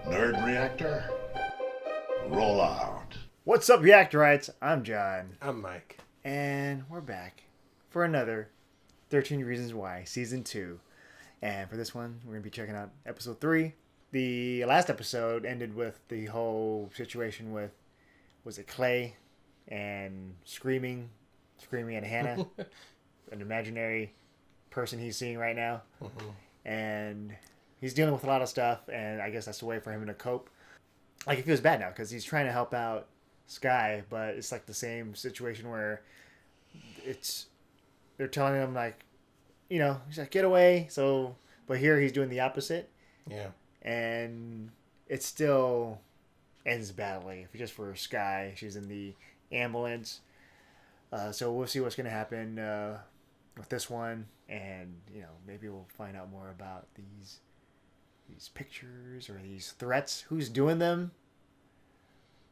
Nerd Reactor, roll out. What's up, Reactorites? I'm John. I'm Mike. And we're back for another 13 Reasons Why, Season 2. And for this one, we're going to be checking out Episode 3. The last episode ended with the whole situation with, was it Clay? And screaming at Hannah. An imaginary person he's seeing right now. Mm-hmm. And he's dealing with a lot of stuff, and I guess that's the way for him to cope. Like, it feels bad now, because he's trying to help out Sky, but it's like the same situation where they're telling him, like, you know, he's like, get away. So, but here he's doing the opposite. Yeah. And it still ends badly. Just for Sky, she's in the ambulance. So we'll see what's going to happen with this one. And, you know, maybe we'll find out more about these pictures or these threats. Who's doing them?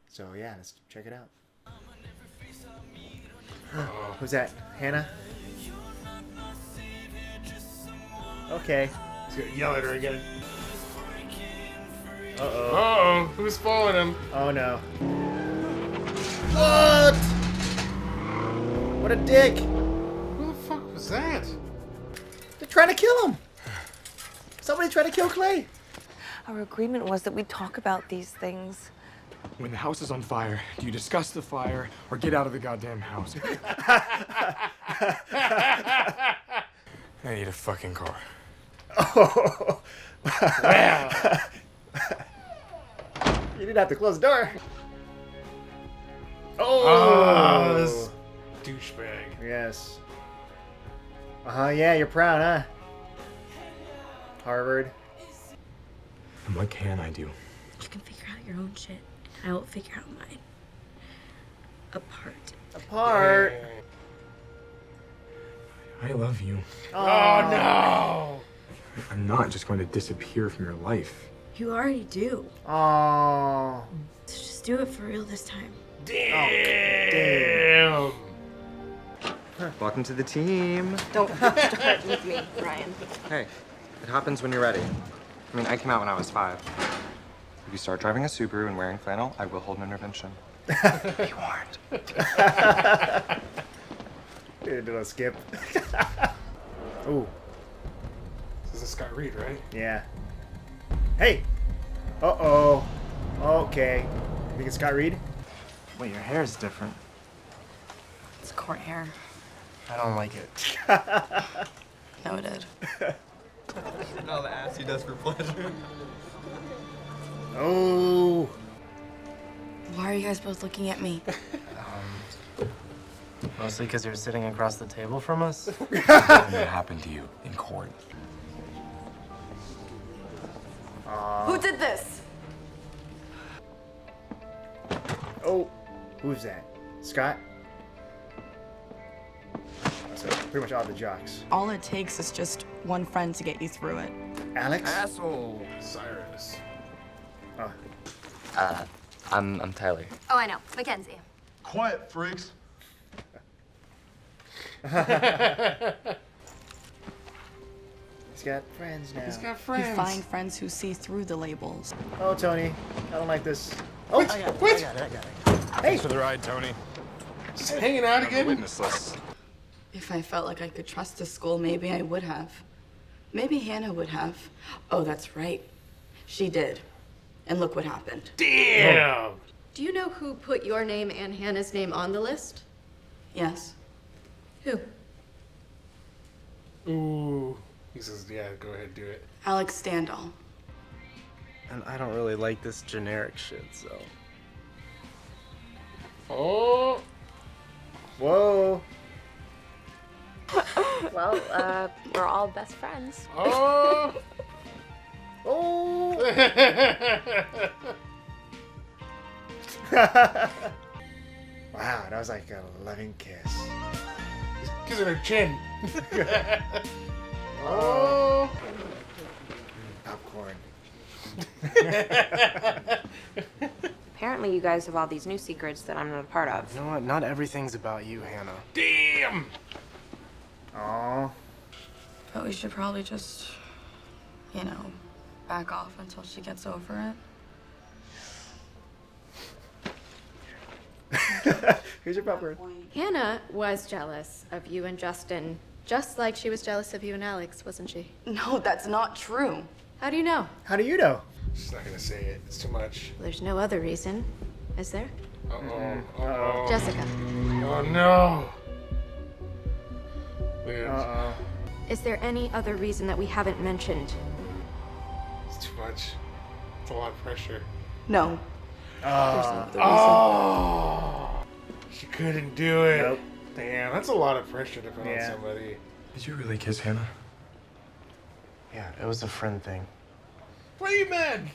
So, yeah, let's check it out. Who's that? Hannah? Okay. He's gonna yell at her again. Uh-oh. Uh-oh. Who's following him? Oh, no. What? What a dick. Who the fuck was that? They're trying to kill him. Somebody tried to kill Clay. Our agreement was that we'd talk about these things. When the house is on fire, do you discuss the fire or get out of the goddamn house? I need a fucking car. Oh. Wow. You didn't have to close the door. Oh, this douchebag. Yes. Yeah, you're proud, huh? Harvard. And what can I do? You can figure out your own shit, and I will figure out mine. Apart. I love you. Oh, no. I'm not just going to disappear from your life. You already do. Oh. So just do it for real this time. Damn. Welcome to the team. Don't start with me, Ryan. Hey, it happens when you're ready. I mean, I came out when I was 5. If you start driving a Subaru and wearing flannel, I will hold an intervention. Be warned. Did a skip. Ooh. This is Scott Reed, right? Yeah. Hey. Uh-oh. Okay. You think it's Scott Reed? Wait, your hair is different. It's court hair. I don't like it. No, it did. All the ass he does for pleasure. Oh. Why are you guys both looking at me? Mostly because you're sitting across the table from us. Something that happened to you in court. Who did this? Oh. Who's that? Scott? So pretty much all the jocks. All it takes is just one friend to get you through it. Alex? Asshole. Cyrus. Oh. I'm Tyler. Oh, I know. Mackenzie. Quiet, freaks. He's got friends now. He's got friends. You find friends who see through the labels. Oh, Tony. I don't like this. Oh. What? What? Hey. For the ride, Tony. Just hanging out again? Witness list. If I felt like I could trust the school, maybe I would have. Maybe Hannah would have. Oh, that's right. She did. And look what happened. Damn. Do you know who put your name and Hannah's name on the list? Yes. Who? Ooh. He says, yeah, go ahead, do it. Alex Standall. And I don't really like this generic shit, so. Oh. Whoa. Well, we're all best friends. Oh. Oh. Wow, that was like a loving kiss. He's kissing her chin. Oh. Popcorn. Apparently you guys have all these new secrets that I'm not a part of. You know what? Not everything's about you, Hannah. Damn. Aww. But we should probably just, you know, back off until she gets over it. Here's your popcorn. Hannah was jealous of you and Justin, just like she was jealous of you and Alex, wasn't she? No, that's not true. How do you know? How do you know? She's not gonna say it. It's too much. There's no other reason, is there? Uh-oh. Uh-oh. Jessica, Oh, no. Dude, is there any other reason that we haven't mentioned? it's too much. It's a lot of pressure. No. There's no other reason. Oh! She couldn't do it. Nope. Damn, that's a lot of pressure to put on Yeah. somebody. Did you really kiss Hannah? Yeah, it was a friend thing. Why are you mad?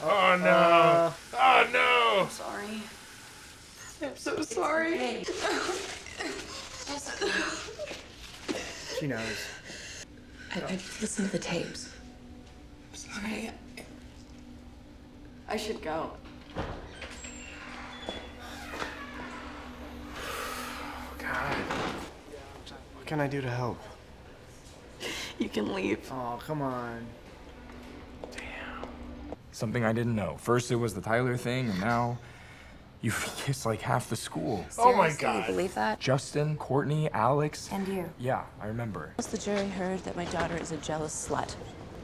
Oh, no. Oh, no. Sorry. I'm so sorry. She knows. I listened to the tapes. I'm sorry. I should go. God. What can I do to help? You can leave. Oh, come on. Something I didn't know. First it was the Tyler thing, and now you've kissed like half the school. Oh, my Seriously, you God. believe that? Justin, Courtney, Alex. And you. Yeah, I remember. The jury heard that my daughter is a jealous slut.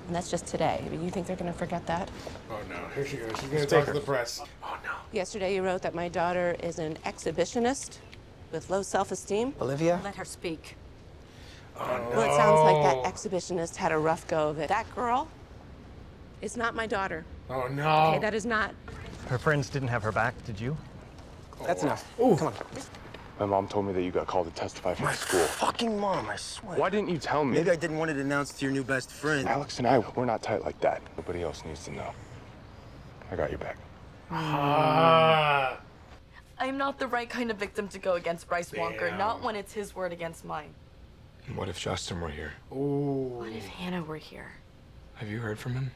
And that's just today. I mean, you think they're gonna forget that? Oh, no. Here she goes. She's going to talk to the press. Oh, no. Yesterday you wrote that my daughter is an exhibitionist with low self-esteem. Olivia? Let her speak. Oh, no. Well, it sounds like that exhibitionist had a rough go of it. That girl is not my daughter. Oh, no. Okay, that is not. Her friends didn't have her back, did you? That's enough. Ooh. Come on. My mom told me that you got called to testify for the school. Fucking mom, I swear. Why didn't you tell me? Maybe I didn't want it announced to your new best friend. Alex and I, we're not tight like that. Nobody else needs to know. I got your back. Ah. I'm not the right kind of victim to go against Bryce Walker, Damn. not when it's his word against mine. What if Justin were here? Ooh. What if Hannah were here? Have you heard from him?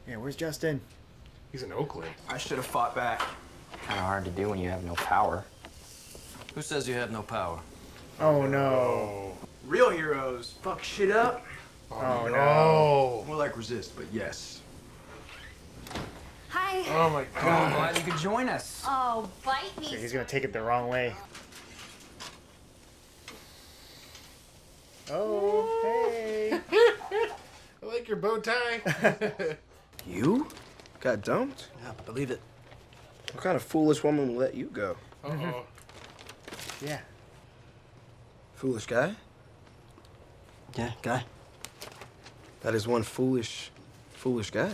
Yeah, where's Justin? He's in Oakland. I should have fought back. Kind of hard to do when you have no power. Who says you have no power? Oh, no. Real heroes fuck shit up. Oh, no. More like resist, but yes. Hi. Oh, my God. Glad you could join us. Oh, bite Yeah, me. he's gonna take it the wrong way. Oh, hey. I like your bow tie. You? Got dumped? Yeah, believe it. What kind of foolish woman will let you go? Uh-oh. Yeah. Foolish guy? Yeah, guy. That is one foolish guy.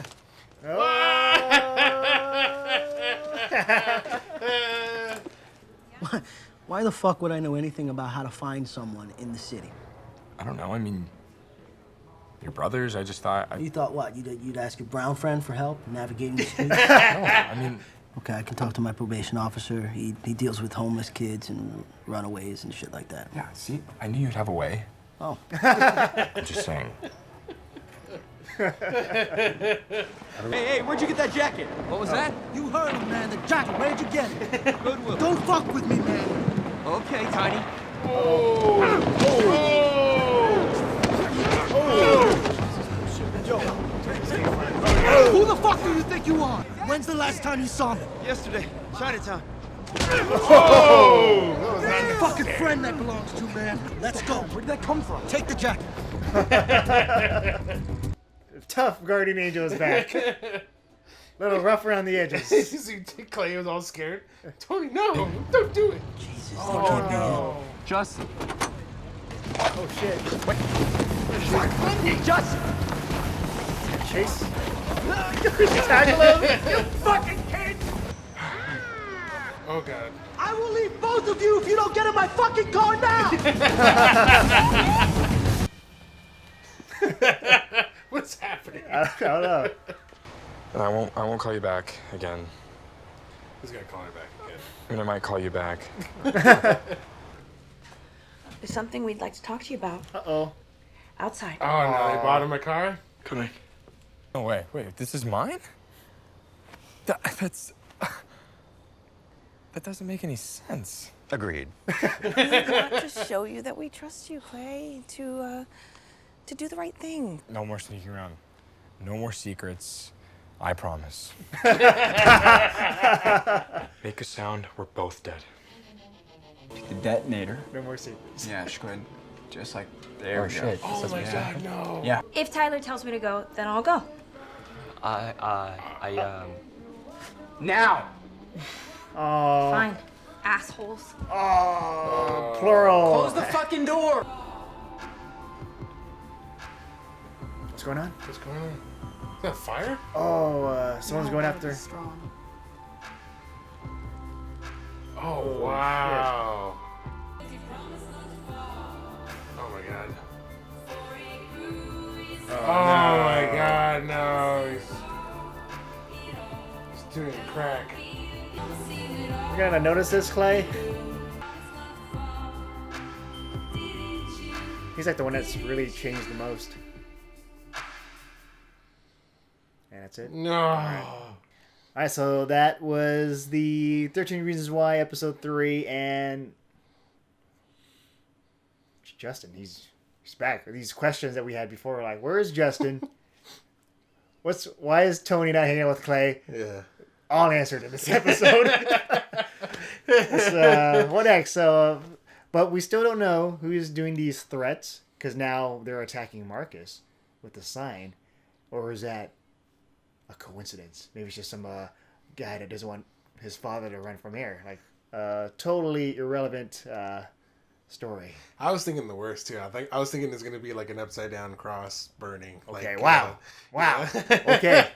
Why the fuck would I know anything about how to find someone in the city? I don't know. I mean, your brothers. I just thought. You thought what? You'd ask your brown friend for help navigating the streets? No, I mean. Okay, I can talk to my probation officer. He deals with homeless kids and runaways and shit like that. Yeah. See, I knew you'd have a way. Oh. I'm just saying. Hey, where'd you get that jacket? What was that? You heard him, man. The jacket. Where'd you get it? Goodwill. Don't fuck with me, man. Okay, Tiny. Who the fuck do you think you are? When's the last time you saw me? Yesterday, Chinatown. Oh! That's a fucking friend that belongs to, man. Let's go. Where did that come from? Take the jacket. Tough guardian angel is back. Little rough around the edges. Clay was all scared. Tony, no! Don't do it! Jesus. Oh, no. Justin. Oh, shit. Hey, Justin! Chase. Tackle him. You fucking kid! Oh, God. I will leave both of you if you don't get in my fucking car now! What's happening? I don't know. And I won't call you back again. Who's gonna call her back again? I mean, I might call you back. There's something we'd like to talk to you about. Uh-oh. Outside. Oh, no, they bought him a car? Come on. No way. Wait, this is mine? That's. That doesn't make any sense. Agreed. We want to show you that we trust you, Clay, to do the right thing. No more sneaking around. No more secrets. I promise. Make a sound, we're both dead. The detonator. No more secrets. Yeah, just go ahead. Just like, there we go. Shit. Oh my God, no. Yeah. If Tyler tells me to go, then I'll go. Now! Oh. Fine. Assholes. Oh, plural. Close the fucking door! What's going on? What's going on? Is that fire? Oh, someone's going after. Strong. Oh, wow. Oh my God. Oh my God, no. He's doing crack. You gotta notice this, Clay. He's like the one that's really changed the most. And that's it. No. Alright, so that was the 13 Reasons Why, episode 3, and Justin, he's back. These questions that we had before were like, where is Justin? Why is Tony not hanging out with Clay? Yeah. All answered in this episode. What next? So, but we still don't know who is doing these threats, because now they're attacking Marcus with the sign. Or is that a coincidence? Maybe it's just some guy that doesn't want his father to run from here. Like, totally irrelevant story. I was thinking the worst too. I was thinking it's gonna be like an upside down cross burning. Okay. Like, Wow. Yeah. Okay.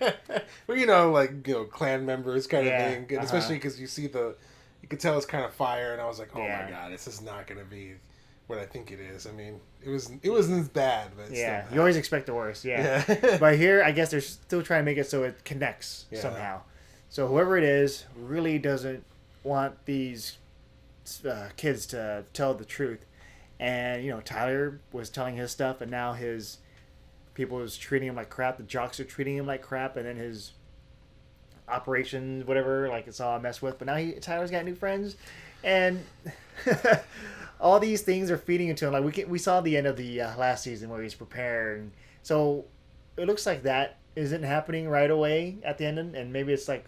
Well, clan members kind of Yeah, thing, and especially because you could tell it's kind of fire, and I was like, oh my God, this is not gonna be what I think it is. I mean, it wasn't as bad, but Yeah, still you always expect the worst. Yeah. Yeah. But here, I guess they're still trying to make it so it connects somehow. So whoever it is really doesn't want these kids to tell the truth. And, Tyler was telling his stuff, and now his people is treating him like crap. The jocks are treating him like crap, and then his operations, whatever, like it's all a mess with. But now Tyler's got new friends, and all these things are feeding into him. Like we saw the end of the last season where he's preparing. So it looks like that isn't happening right away at the end, and maybe it's like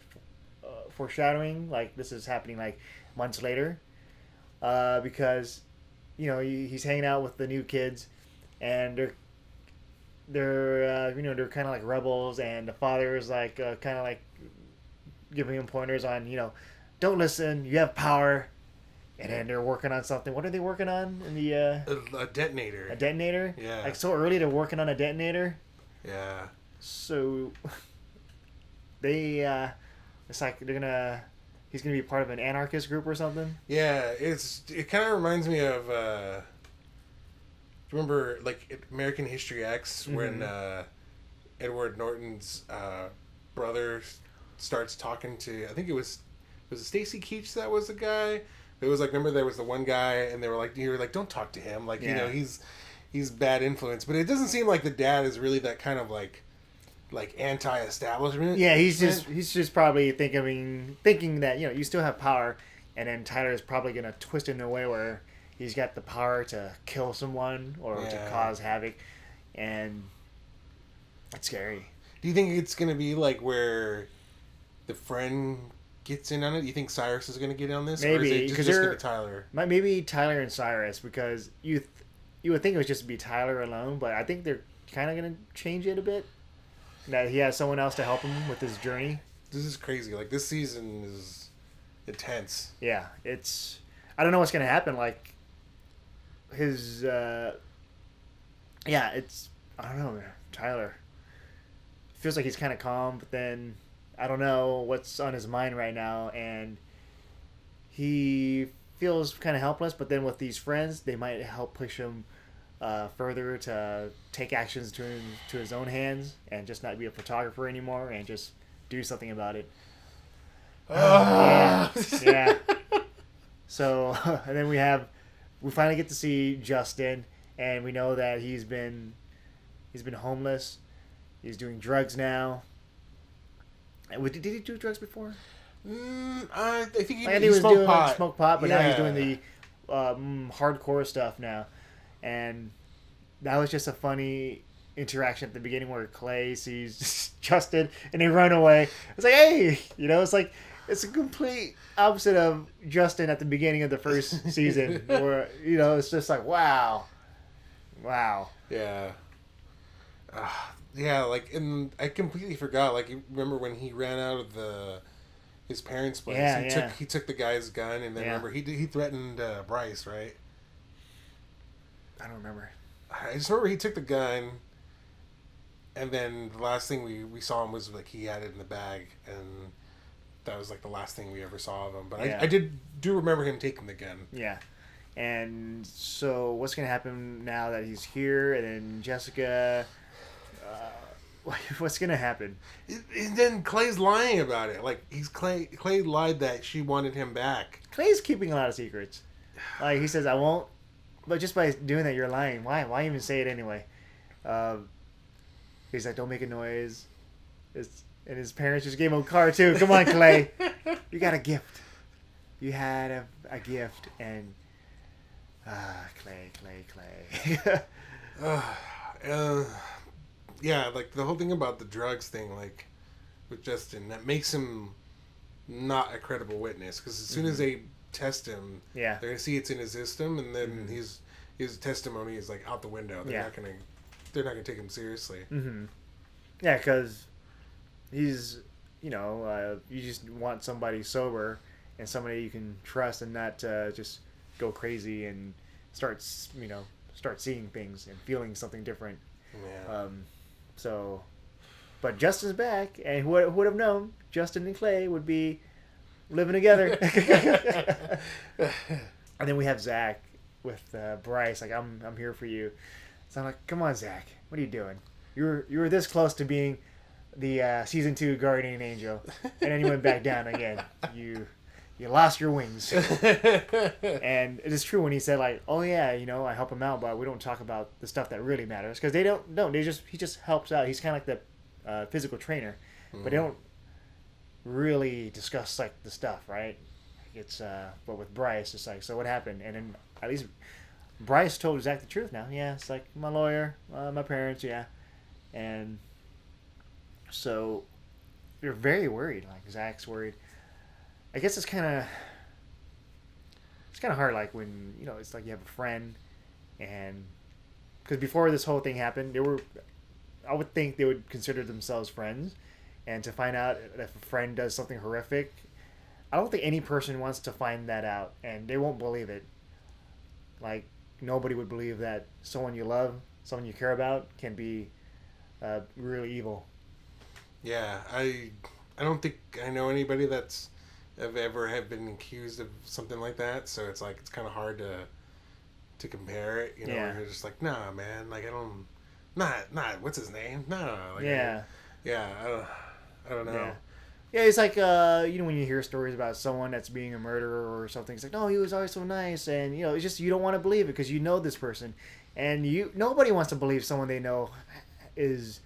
foreshadowing, like this is happening like months later, because he's hanging out with the new kids, and they're kind of like rebels, and the father is like kind of like giving him pointers on don't listen, you have power. And then they're working on something. What are they working on in the a detonator. A detonator? Yeah. Like so early they're working on a detonator? Yeah. So they it's like he's gonna be part of an anarchist group or something? Yeah, it kind of reminds me of remember like American History X when Edward Norton's brother starts talking to, I think it was Stacy Keach that was the guy. It was like, remember there was the one guy and you were like, don't talk to him. Like, he's bad influence. But it doesn't seem like the dad is really that kind of like anti-establishment. Yeah, he's just probably thinking that, you still have power, and then Tyler is probably going to twist it in a way where he's got the power to kill someone or to cause havoc, and it's scary. Do you think it's going to be like where the friend gets in on it? You think Cyrus is going to get in on this? Maybe, or is it just going to be Tyler? Maybe Tyler and Cyrus, because you would think it would just be Tyler alone, but I think they're kind of going to change it a bit. That he has someone else to help him with his journey. This is crazy. Like, this season is intense. Yeah, I don't know what's going to happen. Like, his, I don't know, Tyler. Feels like he's kind of calm, but then I don't know what's on his mind right now, and he feels kind of helpless, but then with these friends, they might help push him further to take actions to his own hands and just not be a photographer anymore and just do something about it. Yeah. So, and then we finally get to see Justin, and we know that he's been homeless. He's doing drugs now. Did he do drugs before? I think he was smoked doing pot. Smoke pot, but now he's doing the hardcore stuff now, and that was just a funny interaction at the beginning where Clay sees Justin and they run away. It's like, hey, it's like it's a complete opposite of Justin at the beginning of the first season, where it's just like wow. Yeah. Yeah, and I completely forgot. Like, you remember when he ran out of his parents' place? Yeah, He took the guy's gun, and then remember he threatened Bryce, right? I don't remember. I just remember he took the gun, and then the last thing we saw him was like he had it in the bag, and that was like the last thing we ever saw of him. But I do remember him taking the gun. Yeah. And so what's going to happen now that he's here, and then Jessica... what's gonna happen? And then Clay's lying about it. Like Clay lied that she wanted him back. Clay's keeping a lot of secrets. Like he says, I won't. But just by doing that, you're lying. Why? Why even say it anyway? He's like, don't make a noise. And his parents just gave him a car too. Come on, Clay. You got a gift. You had a gift, and Clay. Yeah, like the whole thing about the drugs thing, like with Justin, that makes him not a credible witness. Because as soon as they test him, they're gonna see it's in his system, and then his testimony is like out the window. They're not gonna take him seriously. Mm-hmm. Yeah, because he's you just want somebody sober and somebody you can trust, and not just go crazy and start seeing things and feeling something different. Yeah. But Justin's back, and who would have known Justin and Clay would be living together? And then we have Zach with Bryce, like, I'm here for you. So I'm like, come on, Zach, what are you doing? You were this close to being the season 2 guardian angel, and then you went back down again. You lost your wings. And it is true when he said, like, oh yeah, I help him out, but we don't talk about the stuff that really matters, because he just helps out. He's kind of like the physical trainer, but they don't really discuss like the stuff, right? It's but with Bryce, it's like, so what happened? And then at least Bryce told Zach the truth now. Yeah, it's like my lawyer, my parents, and so they're very worried. Like Zach's worried. I guess it's kind of hard, like when it's like you have a friend, and because before this whole thing happened, I would think they would consider themselves friends, and to find out if a friend does something horrific, I don't think any person wants to find that out, and they won't believe it. Like nobody would believe that someone you love, someone you care about, can be really evil. Yeah, I don't think I know anybody that's ever have been accused of something like that, so it's like it's kind of hard to compare it, where you're just like, nah, man, like I don't, not what's his name, no, like, I don't know. Yeah, it's like when you hear stories about someone that's being a murderer or something, it's like, no, he was always so nice, and it's just you don't want to believe it because you know this person, and nobody wants to believe someone they know is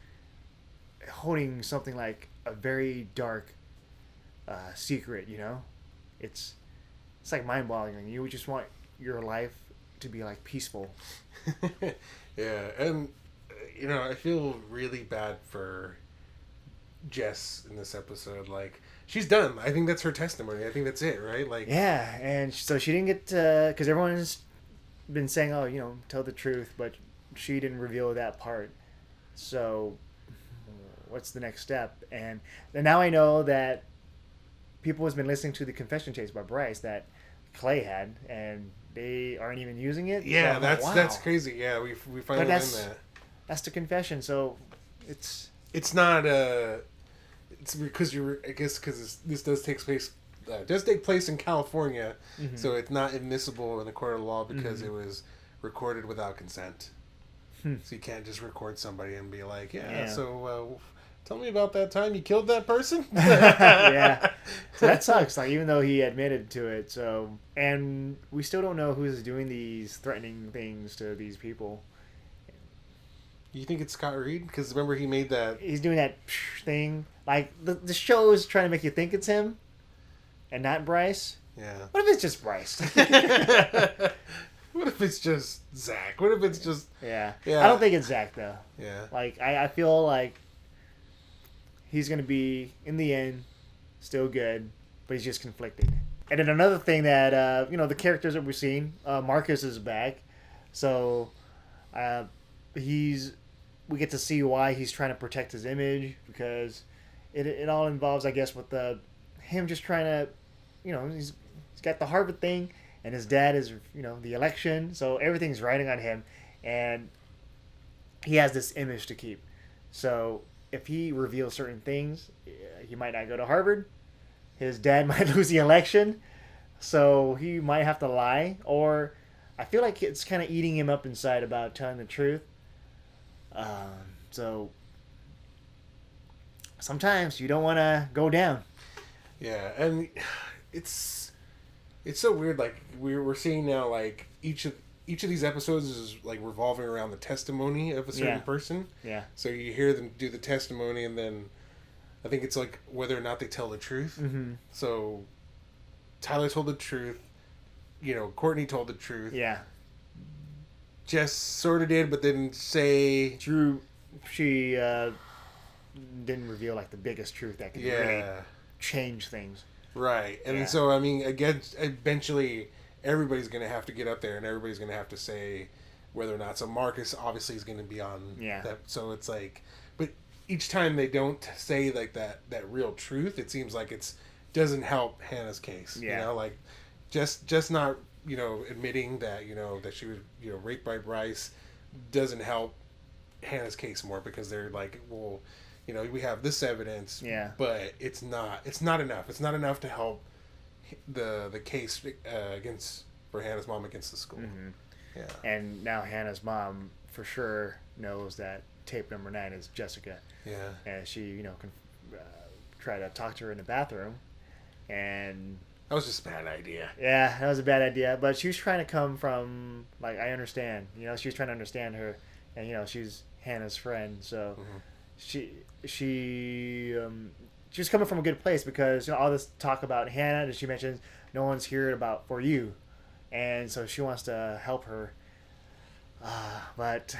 holding something like a very dark secret. It's like mind-boggling. You just want your life to be like peaceful. Yeah, and I feel really bad for Jess in this episode. Like, she's done. I think that's her testimony. I think that's it, right? Like, yeah, and so she didn't get because everyone's been saying, oh, tell the truth, but she didn't reveal that part. So what's the next step? And now I know that people has been listening to the confession tapes by Bryce that Clay had, and they aren't even using it. Yeah, so that's wow. That's crazy. Yeah, we finally learned that. That's the confession. So it's not it's because this does take place in California, so it's not admissible in a court of law because it was recorded without consent. So you can't just record somebody and be like, so tell me about that time you killed that person. Yeah, so that sucks. Like, even though he admitted to it, and we still don't know who's doing these threatening things to these people. You think it's Scott Reed? Because remember he made that. He's doing that thing. Like the show is trying to make you think it's him, and not Bryce. Yeah. What if it's just Bryce? What if it's just Zach? What if it's just... Yeah. Yeah. I don't think it's Zach, though. Yeah. Like, I feel like he's going to be, in the end, still good, but he's just conflicted. And then another thing that, the characters that we've seen, Marcus is back. So, we get to see why he's trying to protect his image, because it all involves, I guess, with him just trying to, he's got the Harvard thing, and his dad is, the election, so everything's riding on him, and he has this image to keep. So if he reveals certain things, he might not go to Harvard. His dad might lose the election, so he might have to lie, or I feel like it's kind of eating him up inside about telling the truth. So sometimes you don't want to go down. Yeah, and it's so weird. Like we're seeing now, like each of these episodes is like revolving around the testimony of a certain person. Yeah. So you hear them do the testimony, and then I think it's like whether or not they tell the truth. Mm-hmm. So Tyler told the truth. Courtney told the truth. Yeah. Jess sort of did, but didn't say. Drew, she didn't reveal like the biggest truth that could really change things. Right, and so I mean, again, eventually everybody's going to have to get up there, and everybody's going to have to say whether or not. So Marcus obviously is going to be on. Yeah. That, so it's like, but each time they don't say like that real truth, it seems like it's doesn't help Hannah's case. Yeah. Like just not. Admitting that that she was raped by Bryce doesn't help Hannah's case more, because they're like, well, we have this evidence, but it's not enough. It's not enough to help the case for Hannah's mom against the school. Mm-hmm. Yeah. And now Hannah's mom for sure knows that tape number 9 is Jessica. Yeah. And she can try to talk to her in the bathroom, and that was just a bad idea. Yeah, that was a bad idea. But she was trying to come from, like, I understand. She was trying to understand her. And, she's Hannah's friend. So she was coming from a good place, because, all this talk about Hannah that she mentions, no one's heard about for you. And so she wants to help her. But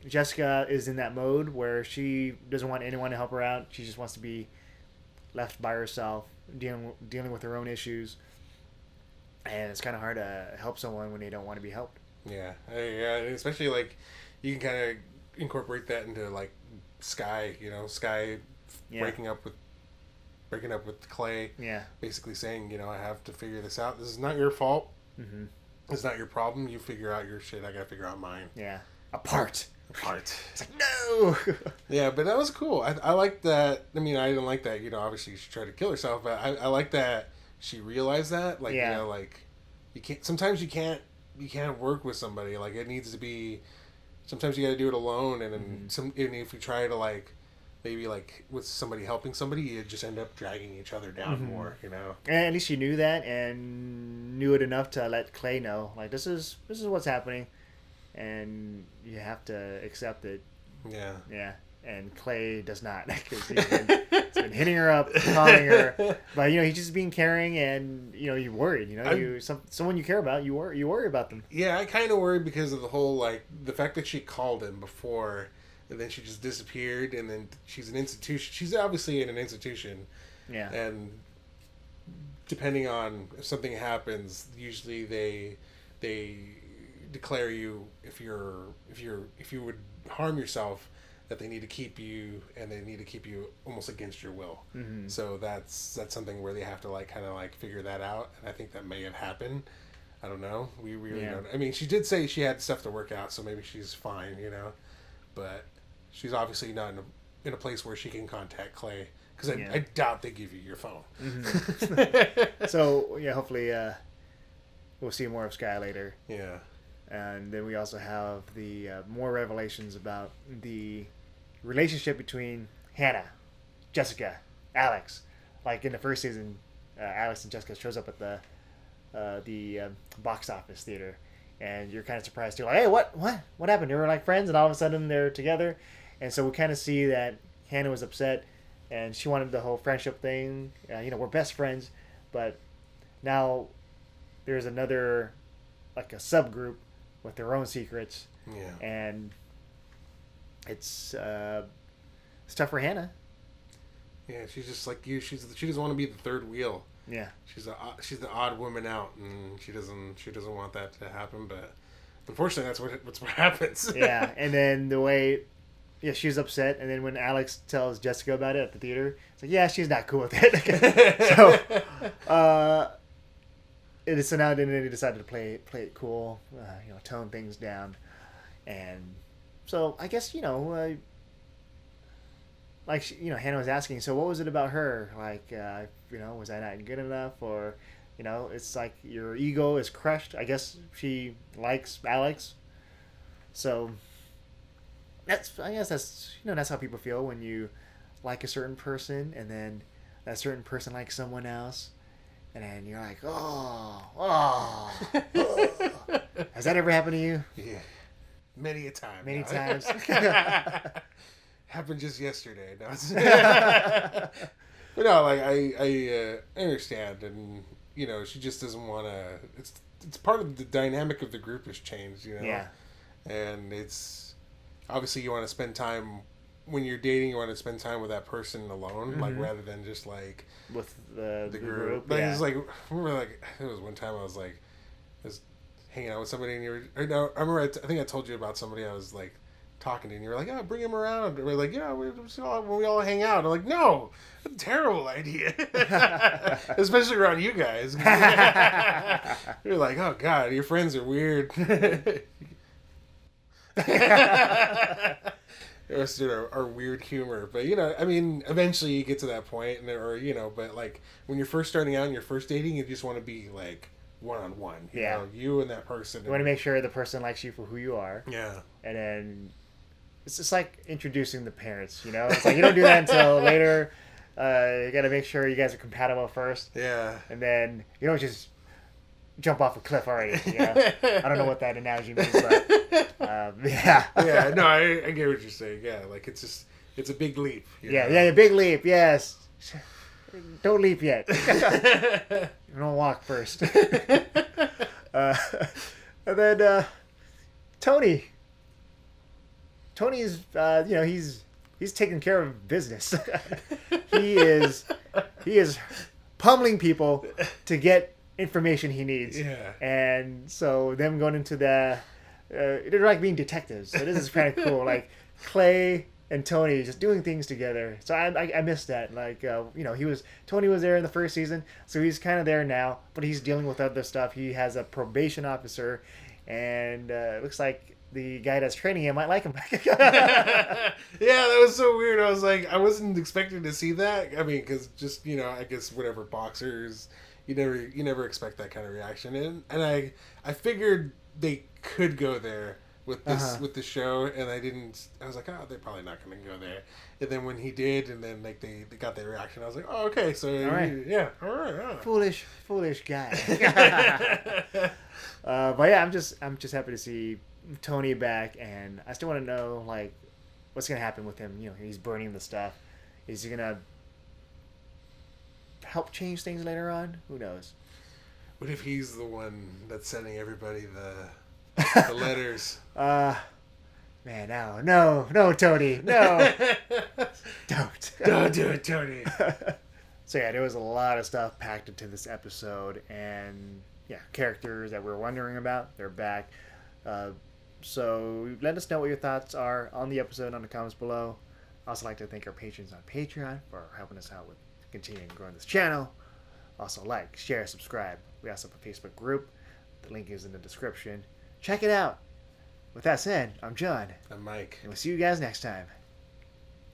Jessica is in that mode where she doesn't want anyone to help her out. She just wants to be left by herself, dealing with her own issues, and it's kind of hard to help someone when they don't want to be helped. Yeah, especially like you can kind of incorporate that into like Sky. Sky breaking up with Clay. Yeah, basically saying, I have to figure this out. This is not your fault. Mm-hmm. It's not your problem. You figure out your shit. I gotta figure out mine. Yeah, apart. It's like, no. Yeah, but that was cool. I like that. I mean, I didn't like that. Obviously she tried to kill herself, but I like that she realized that. Like, like you can't. Sometimes you can't work with somebody. Like, it needs to be. Sometimes you got to do it alone, and then and if you try to like, maybe like with somebody helping somebody, you just end up dragging each other down more. And at least she knew that, and knew it enough to let Clay know, like, this is what's happening. And you have to accept it. Yeah. Yeah. And Clay does not, because he's been hitting her up, calling her. But he's just being caring, and you're worried. Someone you care about, you worry about them. Yeah, I kind of worried because of the whole like the fact that she called him before, and then she just disappeared, and then she's an institution. She's obviously in an institution. Yeah. And depending on if something happens, usually they declare you if you would harm yourself, that they need to keep you, and they need to keep you almost against your will. Mm-hmm. So that's something where they have to like kind of like figure that out, and I think that may have happened. I don't know. We really don't. I mean, she did say she had stuff to work out, so maybe she's fine, but she's obviously not in a place where she can contact Clay, because I doubt they give you your phone. Mm-hmm. So hopefully we'll see more of Sky later. Yeah. And then we also have the more revelations about the relationship between Hannah, Jessica, Alex. Like in the first season, Alex and Jessica shows up at the box office theater, and you're kind of surprised too. Like, hey, what happened? They were like friends, and all of a sudden they're together. And so we kind of see that Hannah was upset, and she wanted the whole friendship thing. We're best friends, but now there's another, like a subgroup with their own secrets. Yeah. And it's tough for Hannah. Yeah, she's just like you. She doesn't want to be the third wheel. Yeah. She's the odd woman out, and she doesn't want that to happen. But unfortunately, that's what happens. Yeah, and then the way, yeah, she's upset, and then when Alex tells Jessica about it at the theater, it's like, yeah, she's not cool with it. So now then they decided to play it cool, tone things down, and so I guess Hannah was asking, so what was it about her? Like, was I not good enough? Or, it's like your ego is crushed. I guess she likes Alex. So, that's how people feel when you like a certain person and then that certain person likes someone else. And then you're like, oh. Has that ever happened to you? Yeah. Many a time. Many times. Happened just yesterday. No, but no, like I understand, and she just doesn't want to. It's part of the dynamic of the group has changed, Yeah. And it's obviously you want to spend time when you're dating. You want to spend time with that person alone, like rather than just like with the group. Like, yeah. it's like I remember, like there was one time I was hanging out with somebody, and I remember I think I told you about somebody I was like talking to, and you were like, "Oh, bring him around." And we're like, "Yeah, when we all hang out." I'm like, "No, that's a terrible idea," especially around you guys. You're like, "Oh God, your friends are weird." Us our weird humor, but eventually you get to that point, but like when you're first starting out and you're first dating, you just want to be like one-on-one. You and that person. You want to make sure the person likes you for who you are. Yeah. And then it's just like introducing the parents, It's like you don't do that until later. You got to make sure you guys are compatible first. Yeah. And then you don't just jump off a cliff already. I don't know what that analogy means, but yeah. Yeah, no, I get what you're saying. Yeah, like it's a big leap. A big leap, yes. Don't leap yet. Don't walk first. And then Tony. Tony's, he's taking care of business. He is pummeling people to get information he needs. Yeah. And so them going into they're like being detectives. So this is kind of cool. Like Clay and Tony just doing things together. So I missed that. Like Tony was there in the first season, so he's kind of there now, but he's dealing with other stuff. He has a probation officer, and it looks like the guy that's training him might like him. Yeah, that was so weird. I was like, I wasn't expecting to see that. I mean, because just I guess whatever boxers, you never expect that kind of reaction, and I figured they could go there with this with the show, and I was like, oh, they're probably not going to go there. And then when he did, and then like they got their reaction, I was like, oh, okay, so all right. Yeah. Foolish guy. But yeah, I'm just happy to see Tony back, and I still want to know like what's gonna happen with him. He's burning the stuff. Is he gonna help change things later on? Who knows? What if he's the one that's sending everybody the letters? Man, no, Tony, no, don't do it, Tony. So yeah, there was a lot of stuff packed into this episode, and yeah, characters that we're wondering about, they're back. So let us know what your thoughts are on the episode on the comments below. I also like to thank our patrons on Patreon for helping us out with continuing growing this channel. Also like, share, subscribe. We also have a Facebook group. The link is in the description. Check it out. With that said, I'm John. I'm Mike. And we'll see you guys next time.